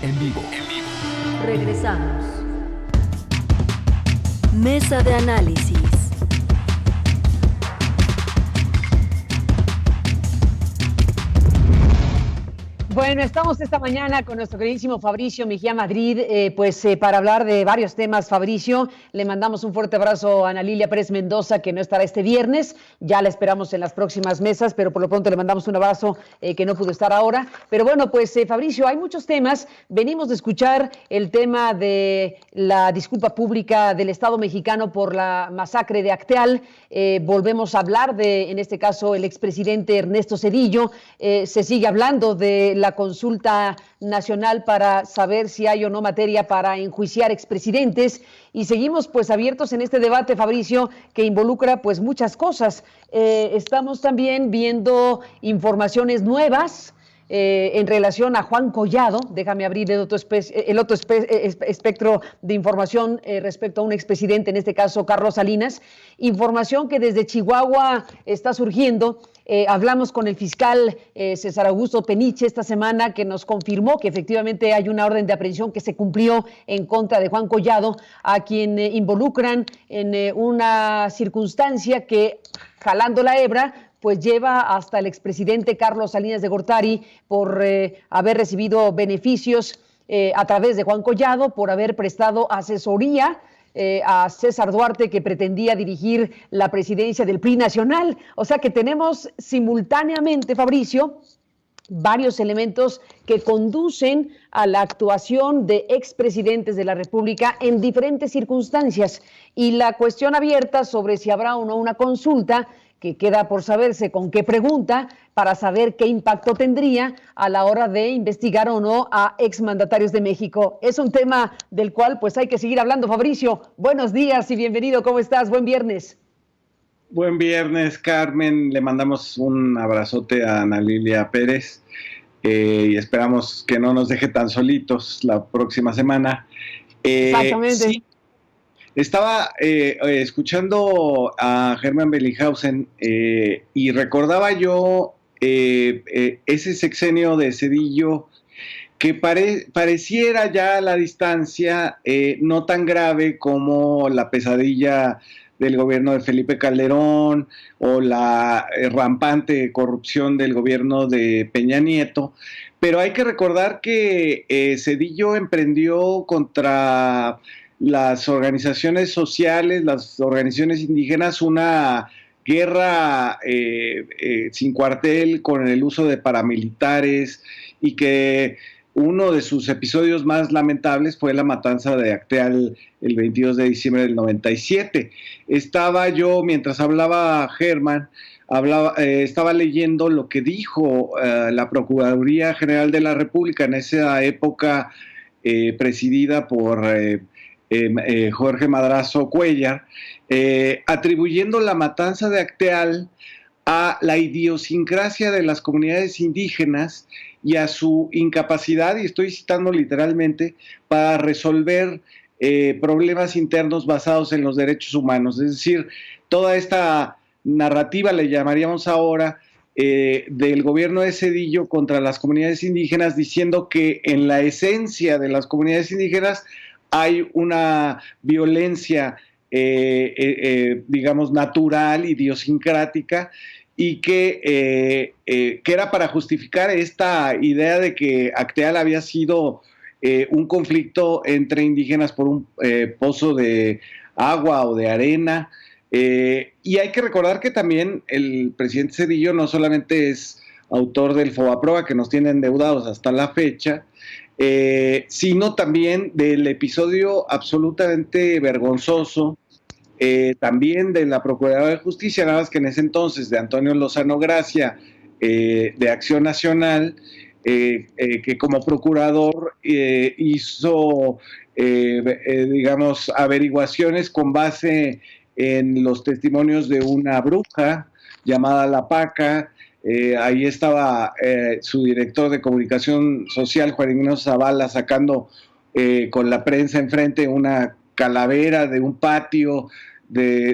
en vivo. Regresamos. Mesa de análisis. Bueno, estamos esta mañana con nuestro queridísimo Fabricio Mejía Madrid, para hablar de varios temas. Fabricio, le mandamos un fuerte abrazo a Ana Lilia Pérez Mendoza, que no estará este viernes, ya la esperamos en las próximas mesas, pero por lo pronto le mandamos un abrazo que no pudo estar ahora. Pero bueno, Fabricio, hay muchos temas. Venimos de escuchar el tema de la disculpa pública del Estado mexicano por la masacre de Acteal. Volvemos a hablar de, en este caso, el expresidente Ernesto Zedillo. Se sigue hablando de la consulta nacional para saber si hay o no materia para enjuiciar expresidentes, y seguimos abiertos en este debate, Fabricio, que involucra muchas cosas. Estamos también viendo informaciones nuevas en relación a Juan Collado. Déjame abrir el otro espectro de información respecto a un expresidente, en este caso Carlos Salinas. Información que desde Chihuahua está surgiendo. Hablamos con el fiscal César Augusto Peniche esta semana, que nos confirmó que efectivamente hay una orden de aprehensión que se cumplió en contra de Juan Collado, a quien involucran en una circunstancia que, jalando la hebra, lleva hasta el expresidente Carlos Salinas de Gortari por haber recibido beneficios a través de Juan Collado, por haber prestado asesoría a César Duarte, que pretendía dirigir la presidencia del PRI nacional. O sea que tenemos simultáneamente, Fabricio, varios elementos que conducen a la actuación de expresidentes de la República en diferentes circunstancias, y la cuestión abierta sobre si habrá o no una consulta, que queda por saberse con qué pregunta, para saber qué impacto tendría a la hora de investigar o no a exmandatarios de México. Es un tema del cual hay que seguir hablando. Fabricio, buenos días y bienvenido. ¿Cómo estás? Buen viernes. Buen viernes, Carmen. Le mandamos un abrazote a Ana Lilia Pérez y esperamos que no nos deje tan solitos la próxima semana. Exactamente. Sí. Estaba escuchando a Germán Bellinghausen y recordaba yo ese sexenio de Zedillo, que pareciera ya a la distancia no tan grave como la pesadilla del gobierno de Felipe Calderón o la rampante corrupción del gobierno de Peña Nieto, pero hay que recordar que Zedillo emprendió contra las organizaciones sociales, las organizaciones indígenas, una guerra sin cuartel, con el uso de paramilitares, y que uno de sus episodios más lamentables fue la matanza de Acteal el 22 de diciembre del 97. Estaba yo, mientras hablaba Germán, estaba leyendo lo que dijo la Procuraduría General de la República en esa época, presidida por Jorge Madrazo Cuellar, atribuyendo la matanza de Acteal a la idiosincrasia de las comunidades indígenas y a su incapacidad, y estoy citando literalmente, para resolver problemas internos basados en los derechos humanos. Es decir, toda esta narrativa, le llamaríamos ahora, del gobierno de Zedillo contra las comunidades indígenas, diciendo que en la esencia de las comunidades indígenas hay una violencia, digamos, natural, idiosincrática, y que era para justificar esta idea de que Acteal había sido un conflicto entre indígenas por un pozo de agua o de arena. Y hay que recordar que también el presidente Zedillo no solamente es autor del FOBAPROA, que nos tiene endeudados hasta la fecha, sino también del episodio absolutamente vergonzoso, también de la Procuraduría de Justicia, nada más que en ese entonces de Antonio Lozano Gracia, de Acción Nacional, que como procurador hizo, digamos, averiguaciones con base en los testimonios de una bruja llamada La Paca. Ahí estaba su director de comunicación social, Juan Ignacio Zavala, sacando con la prensa enfrente una calavera de un patio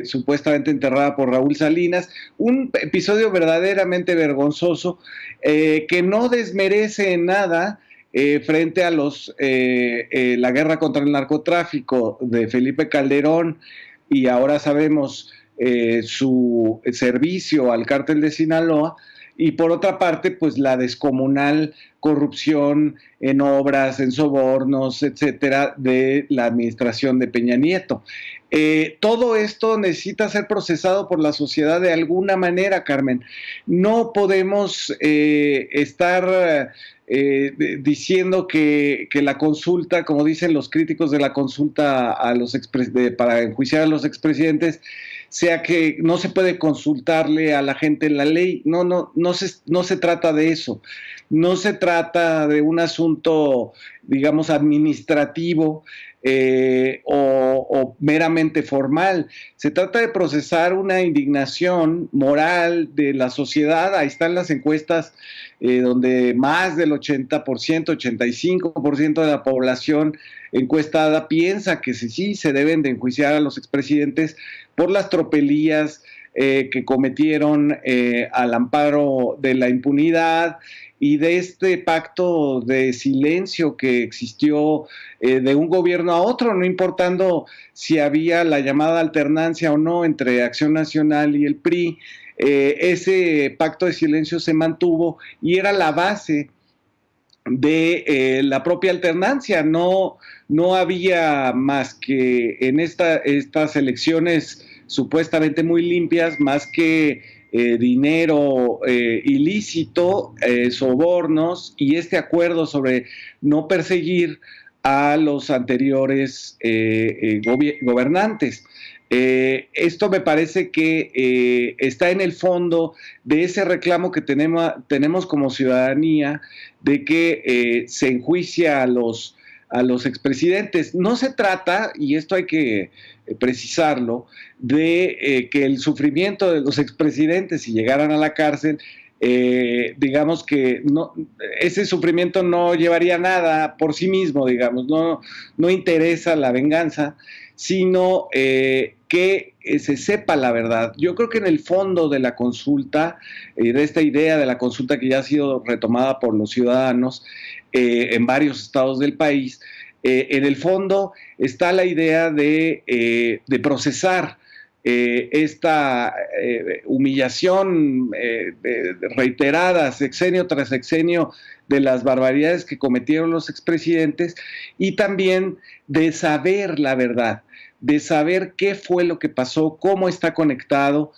supuestamente enterrada por Raúl Salinas. Un episodio verdaderamente vergonzoso, que no desmerece en nada frente a la guerra contra el narcotráfico de Felipe Calderón, y ahora sabemos su servicio al cártel de Sinaloa, y por otra parte, pues la descomunal corrupción en obras, en sobornos, etcétera, de la administración de Peña Nieto. Todo esto necesita ser procesado por la sociedad de alguna manera, Carmen. No podemos estar diciendo que la consulta, como dicen los críticos de la consulta para enjuiciar a los expresidentes, sea que no se puede consultarle a la gente la ley. No se trata de eso. No se trata de un asunto, digamos, administrativo o meramente formal. Se trata de procesar una indignación moral de la sociedad. Ahí están las encuestas donde más del 80%, 85% de la población encuestada piensa que sí se deben de enjuiciar a los expresidentes por las tropelías que cometieron al amparo de la impunidad y de este pacto de silencio que existió de un gobierno a otro, no importando si había la llamada alternancia o no entre Acción Nacional y el PRI. Ese pacto de silencio se mantuvo y era la base de la propia alternancia. No había más que en estas elecciones supuestamente muy limpias, más que dinero ilícito, sobornos y este acuerdo sobre no perseguir a los anteriores gobernantes. Esto me parece que está en el fondo de ese reclamo que tenemos como ciudadanía de que se enjuicia a los expresidentes. No se trata, y esto hay que precisarlo, de que el sufrimiento de los expresidentes, si llegaran a la cárcel, digamos que ese sufrimiento no llevaría nada por sí mismo, digamos, no interesa la venganza, sino que se sepa la verdad. Yo creo que en el fondo de la consulta, de esta idea de la consulta que ya ha sido retomada por los ciudadanos en varios estados del país, en el fondo está la idea de procesar esta humillación reiterada, sexenio tras sexenio, de las barbaridades que cometieron los expresidentes, y también de saber la verdad, de saber qué fue lo que pasó, cómo está conectado,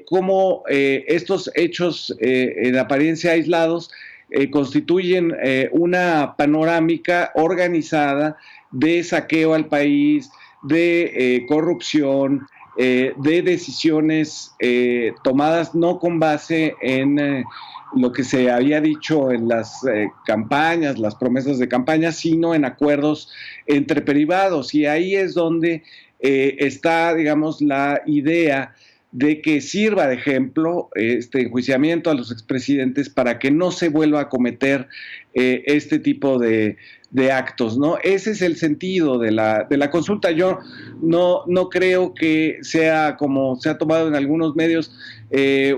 cómo estos hechos en apariencia aislados constituyen una panorámica organizada de saqueo al país, de corrupción, de decisiones tomadas no con base en lo que se había dicho en las campañas, las promesas de campaña, sino en acuerdos entre privados. Y ahí es donde está, digamos, la idea de que sirva de ejemplo este enjuiciamiento a los expresidentes para que no se vuelva a cometer este tipo de actos, ¿no? Ese es el sentido de la consulta. Yo no creo que sea, como se ha tomado en algunos medios,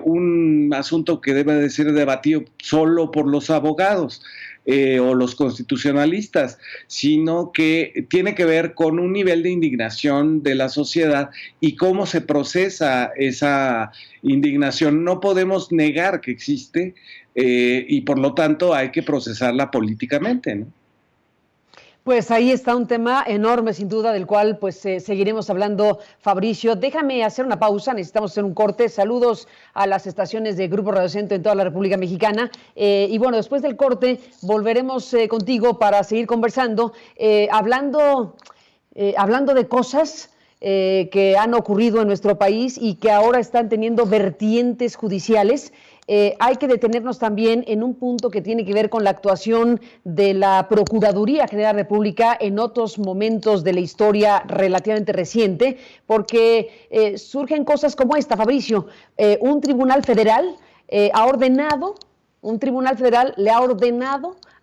un asunto que debe de ser debatido solo por los abogados o los constitucionalistas, sino que tiene que ver con un nivel de indignación de la sociedad y cómo se procesa esa indignación. No podemos negar que existe y por lo tanto hay que procesarla políticamente, ¿no? Pues ahí está un tema enorme, sin duda, del cual pues seguiremos hablando, Fabricio. Déjame hacer una pausa, necesitamos hacer un corte. Saludos a las estaciones de Grupo Radio Centro en toda la República Mexicana. Y bueno, después del corte volveremos contigo para seguir conversando, hablando de cosas que han ocurrido en nuestro país y que ahora están teniendo vertientes judiciales. Hay que detenernos también en un punto que tiene que ver con la actuación de la Procuraduría General de la República en otros momentos de la historia relativamente reciente, porque surgen cosas como esta, Fabricio. Un tribunal federal le ha ordenado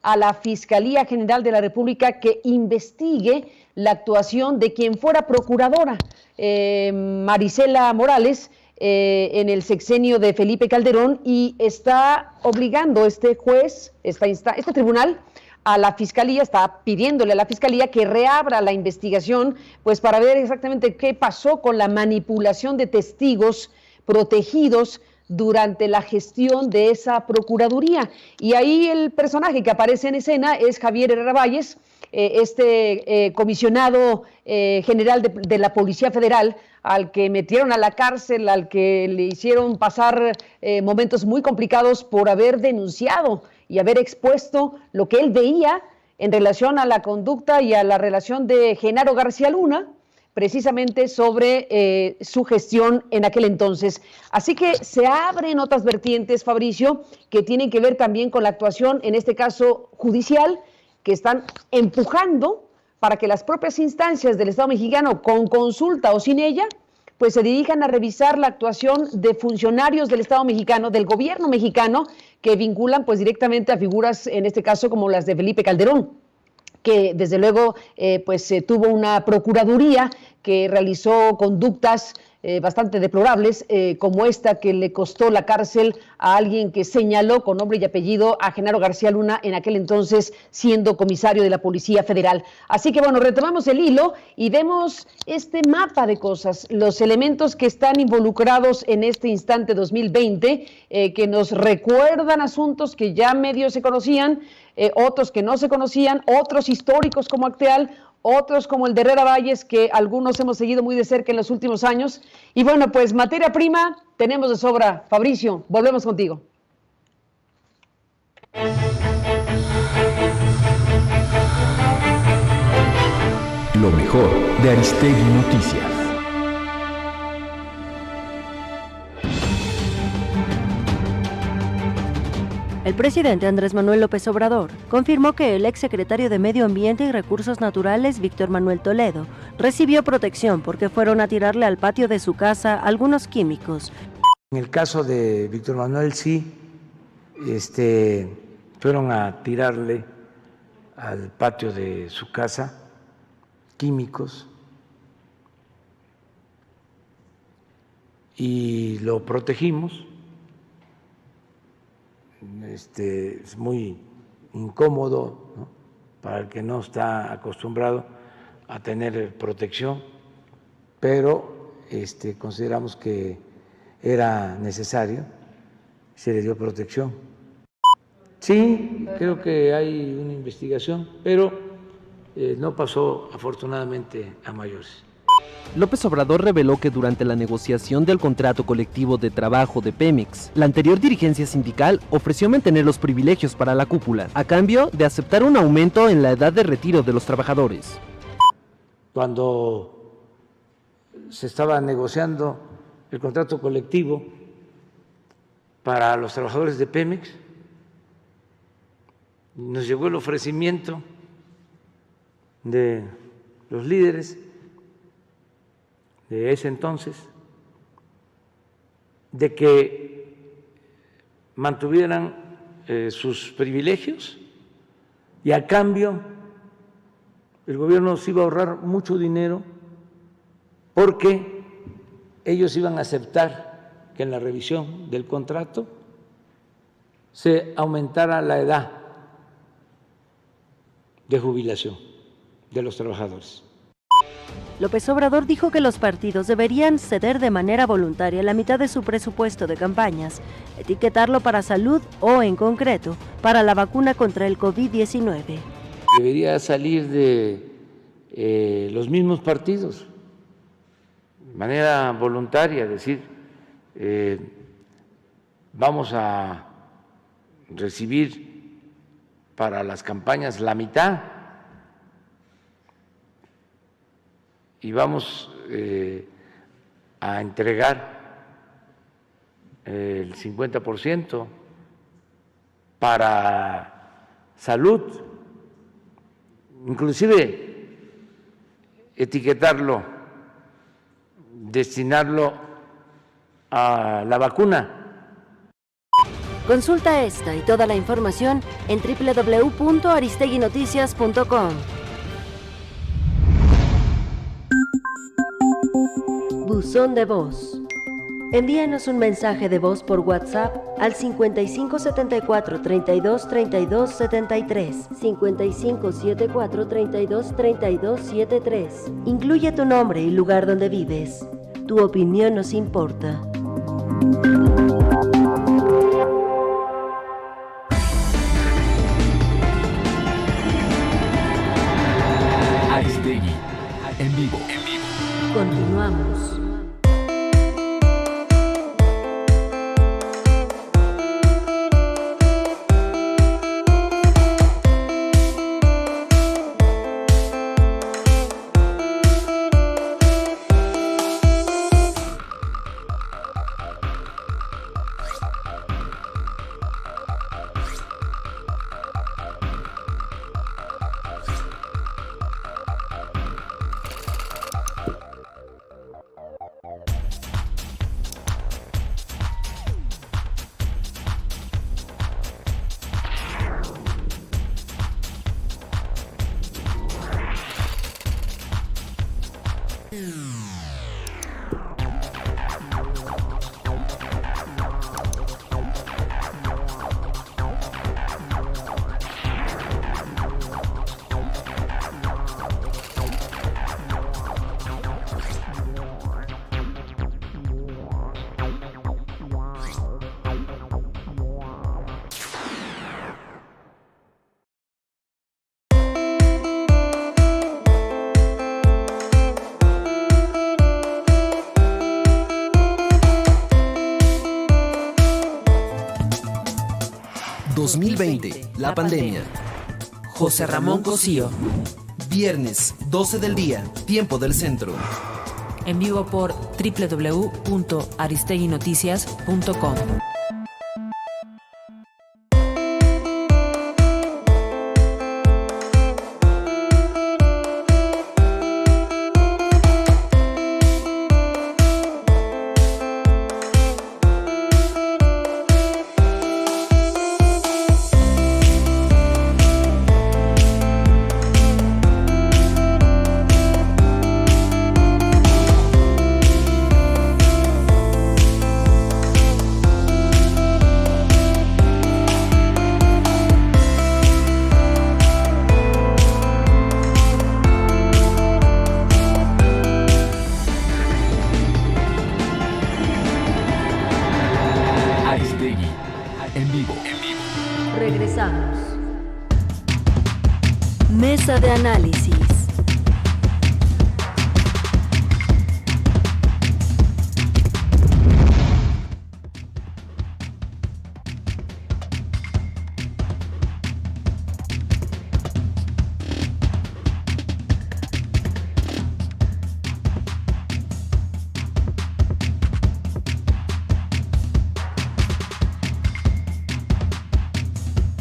a la Fiscalía General de la República que investigue la actuación de quien fuera procuradora, Marisela Morales, en el sexenio de Felipe Calderón, y está obligando este tribunal a la Fiscalía, está pidiéndole a la Fiscalía que reabra la investigación, pues para ver exactamente qué pasó con la manipulación de testigos protegidos durante la gestión de esa Procuraduría. Y ahí el personaje que aparece en escena es Javier Herrera Valles, comisionado general de la Policía Federal, al que metieron a la cárcel, al que le hicieron pasar momentos muy complicados por haber denunciado y haber expuesto lo que él veía en relación a la conducta y a la relación de Genaro García Luna, precisamente sobre su gestión en aquel entonces. Así que se abren otras vertientes, Fabricio, que tienen que ver también con la actuación, en este caso judicial, que están empujando para que las propias instancias del Estado mexicano, con consulta o sin ella, pues se dirijan a revisar la actuación de funcionarios del Estado mexicano, del gobierno mexicano, que vinculan pues directamente a figuras, en este caso, como las de Felipe Calderón, que desde luego tuvo una procuraduría que realizó conductas bastante deplorables, como esta que le costó la cárcel a alguien que señaló con nombre y apellido a Genaro García Luna, en aquel entonces siendo comisario de la Policía Federal. Así que bueno, retomamos el hilo y vemos este mapa de cosas, los elementos que están involucrados en este instante 2020, que nos recuerdan asuntos que ya medio se conocían, otros que no se conocían, otros históricos como Acteal, otros como el de Herrera Valles, que algunos hemos seguido muy de cerca en los últimos años. Y bueno, pues materia prima tenemos de sobra. Fabricio, volvemos contigo. Lo mejor de Aristegui Noticias. El presidente Andrés Manuel López Obrador confirmó que el exsecretario de Medio Ambiente y Recursos Naturales, Víctor Manuel Toledo, recibió protección porque fueron a tirarle al patio de su casa algunos químicos. En el caso de Víctor Manuel sí, fueron a tirarle al patio de su casa químicos y lo protegimos. Es muy incómodo, ¿no?, para el que no está acostumbrado a tener protección, pero consideramos que era necesario, se le dio protección. Sí, creo que hay una investigación, pero no pasó afortunadamente a mayores. López Obrador reveló que durante la negociación del contrato colectivo de trabajo de Pemex, la anterior dirigencia sindical ofreció mantener los privilegios para la cúpula, a cambio de aceptar un aumento en la edad de retiro de los trabajadores. Cuando se estaba negociando el contrato colectivo para los trabajadores de Pemex, nos llegó el ofrecimiento de los líderes de ese entonces de que mantuvieran sus privilegios y a cambio el gobierno se iba a ahorrar mucho dinero porque ellos iban a aceptar que en la revisión del contrato se aumentara la edad de jubilación de los trabajadores. López Obrador dijo que los partidos deberían ceder de manera voluntaria la mitad de su presupuesto de campañas, etiquetarlo para salud o, en concreto, para la vacuna contra el COVID-19. Debería salir de los mismos partidos, de manera voluntaria, decir, vamos a recibir para las campañas la mitad, y vamos a entregar el 50% para salud, inclusive etiquetarlo, destinarlo a la vacuna. Consulta esta y toda la información en www.aristeguinoticias.com. Buzón de voz. Envíanos un mensaje de voz por WhatsApp al 5574 32 32 73, 5574 32 32 73. Incluye tu nombre y lugar donde vives. Tu opinión nos importa. Aristegui, en vivo. Continuamos. ...2020, la pandemia. José Ramón Cosío. Viernes, 12 del día, tiempo del centro. En vivo por www.aristeguinoticias.com. En vivo. Regresamos. Mesa de análisis.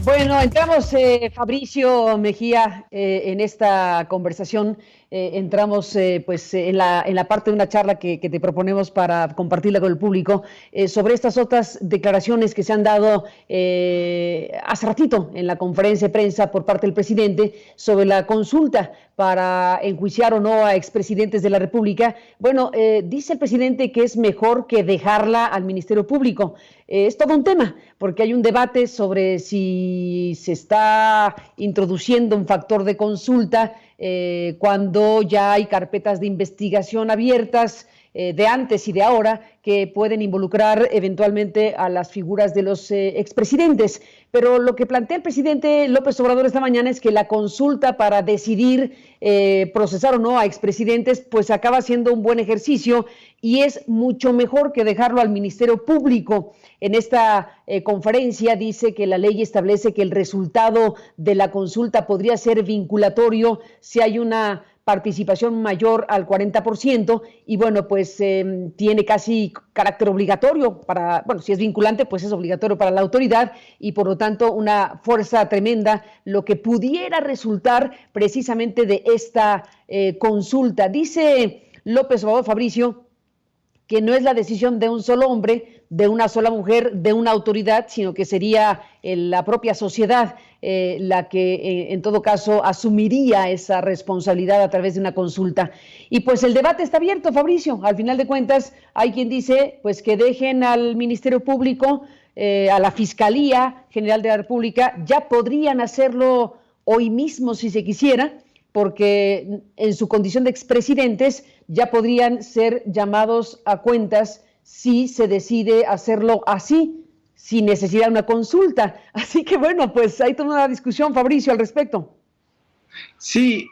Bueno, entramos, Fabricio Mejía, en esta conversación. Entramos pues en la parte de una charla que te proponemos para compartirla con el público sobre estas otras declaraciones que se han dado hace ratito en la conferencia de prensa por parte del presidente sobre la consulta para enjuiciar o no a expresidentes de la República. Bueno, dice el presidente que es mejor que dejarla al Ministerio Público. Es todo un tema, porque hay un debate sobre si se está introduciendo un factor de consulta cuando ya hay carpetas de investigación abiertas de antes y de ahora que pueden involucrar eventualmente a las figuras de los expresidentes. Pero lo que plantea el presidente López Obrador esta mañana es que la consulta para decidir procesar o no a expresidentes pues acaba siendo un buen ejercicio y es mucho mejor que dejarlo al Ministerio Público. En esta conferencia dice que la ley establece que el resultado de la consulta podría ser vinculatorio si hay una participación mayor al 40% y bueno, pues tiene casi carácter obligatorio para, bueno, si es vinculante, pues es obligatorio para la autoridad y por lo tanto una fuerza tremenda, lo que pudiera resultar precisamente de esta consulta. Dice López Obrador, Fabricio, que no es la decisión de un solo hombre, de una sola mujer, de una autoridad, sino que sería la propia sociedad la que en todo caso asumiría esa responsabilidad a través de una consulta. Y pues el debate está abierto, Fabricio. Al final de cuentas, hay quien dice pues que dejen al Ministerio Público, a la Fiscalía General de la República, ya podrían hacerlo hoy mismo si se quisiera, porque en su condición de expresidentes ya podrían ser llamados a cuentas si se decide hacerlo así, sin necesidad de una consulta. Así que bueno, pues hay toda una discusión, Fabricio, al respecto. Sí,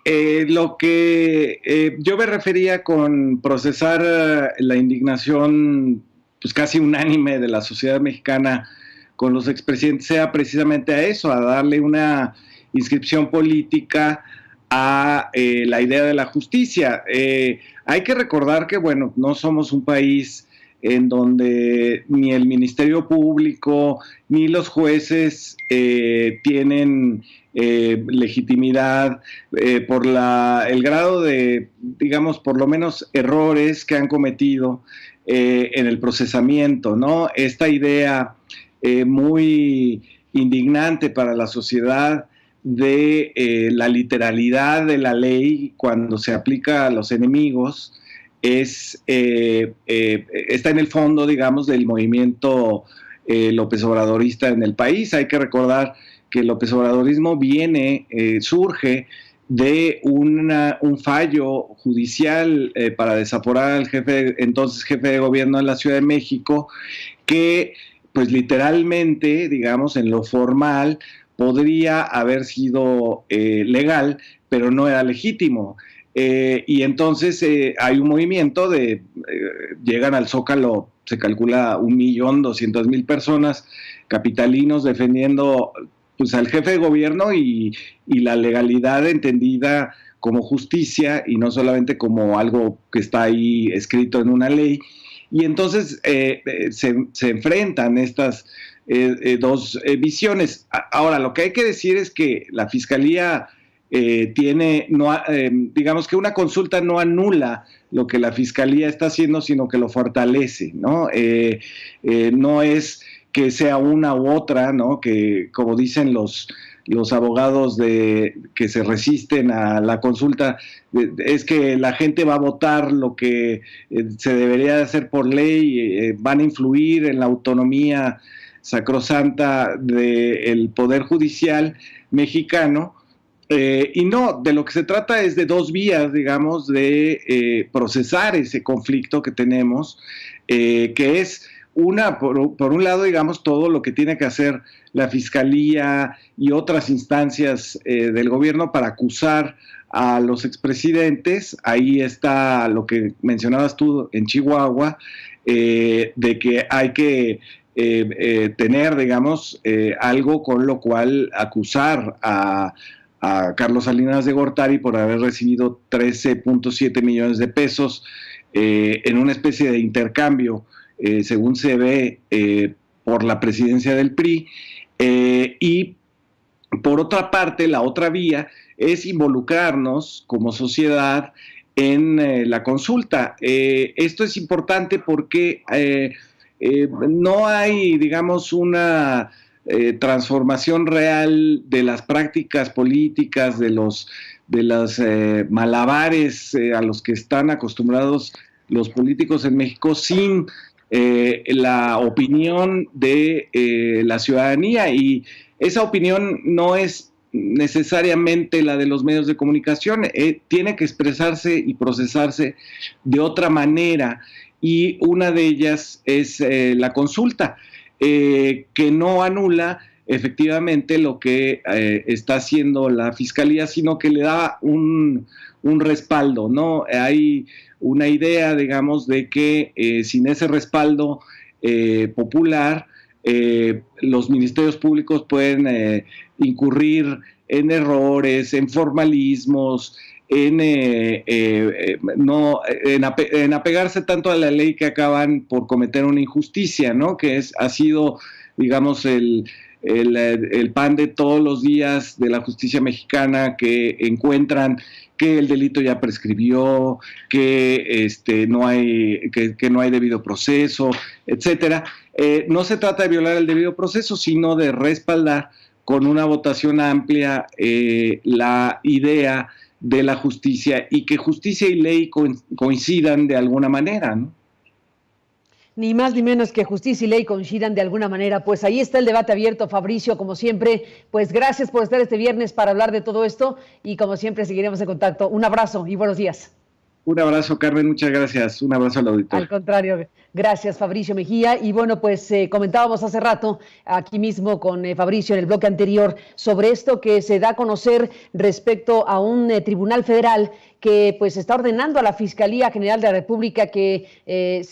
lo que yo me refería con procesar la indignación pues casi unánime de la sociedad mexicana con los expresidentes sea precisamente a eso, a darle una inscripción política a la idea de la justicia. Hay que recordar que, bueno, no somos un país en donde ni el Ministerio Público ni los jueces tienen legitimidad por el grado de, digamos, por lo menos errores que han cometido en el procesamiento, ¿no? Esta idea muy indignante para la sociedad de la literalidad de la ley cuando se aplica a los enemigos está en el fondo, digamos, del movimiento López Obradorista en el país. Hay que recordar que el López Obradorismo surge de un fallo judicial para desaforar al entonces jefe de gobierno de la Ciudad de México, que pues literalmente, digamos, en lo formal, podría haber sido legal, pero no era legítimo. Y entonces hay un movimiento llegan al Zócalo, se calcula 1.200.000 personas, capitalinos, defendiendo pues al jefe de gobierno y la legalidad entendida como justicia y no solamente como algo que está ahí escrito en una ley. Y entonces se enfrentan estas dos visiones. Ahora, lo que hay que decir es que la Fiscalía digamos que una consulta no anula lo que la Fiscalía está haciendo, sino que lo fortalece, ¿no? No es que sea una u otra, ¿no? Que, como dicen los abogados que se resisten a la consulta, es que la gente va a votar lo que se debería de hacer por ley, van a influir en la autonomía sacrosanta del Poder Judicial mexicano. Y no, de lo que se trata es de dos vías, digamos, de procesar ese conflicto que tenemos, que es por un lado, digamos, todo lo que tiene que hacer la Fiscalía y otras instancias del gobierno para acusar a los expresidentes. Ahí está lo que mencionabas tú en Chihuahua, de que hay que tener, digamos, algo con lo cual acusar a Carlos Salinas de Gortari por haber recibido 13.7 millones de pesos en una especie de intercambio, según se ve, por la presidencia del PRI. Y por otra parte, la otra vía es involucrarnos como sociedad en la consulta. Esto es importante porque no hay, digamos, una transformación real de las prácticas políticas, de los malabares a los que están acostumbrados los políticos en México sin la opinión de la ciudadanía, y esa opinión no es necesariamente la de los medios de comunicación, tiene que expresarse y procesarse de otra manera, y una de ellas es la consulta, que no anula efectivamente lo que está haciendo la Fiscalía, sino que le da un respaldo, ¿no? Hay una idea, digamos, de que sin ese respaldo popular, los ministerios públicos pueden incurrir en errores, en formalismos, en apegarse tanto a la ley que acaban por cometer una injusticia, ¿no? Que ha sido, digamos, el el pan de todos los días de la justicia mexicana, que encuentran que el delito ya prescribió, que no hay debido proceso, etcétera. No se trata de violar el debido proceso, sino de respaldar con una votación amplia la idea de la justicia, y que justicia y ley coincidan de alguna manera, ¿no? Ni más ni menos que justicia y ley coincidan de alguna manera. Pues ahí está el debate abierto, Fabricio, como siempre. Pues gracias por estar este viernes para hablar de todo esto, y como siempre seguiremos en contacto. Un abrazo y buenos días. Un abrazo, Carmen, muchas gracias. Un abrazo al auditorio. Al contrario, gracias, Fabricio Mejía. Y bueno, pues comentábamos hace rato aquí mismo con Fabricio en el bloque anterior sobre esto que se da a conocer respecto a un tribunal federal que pues está ordenando a la Fiscalía General de la República que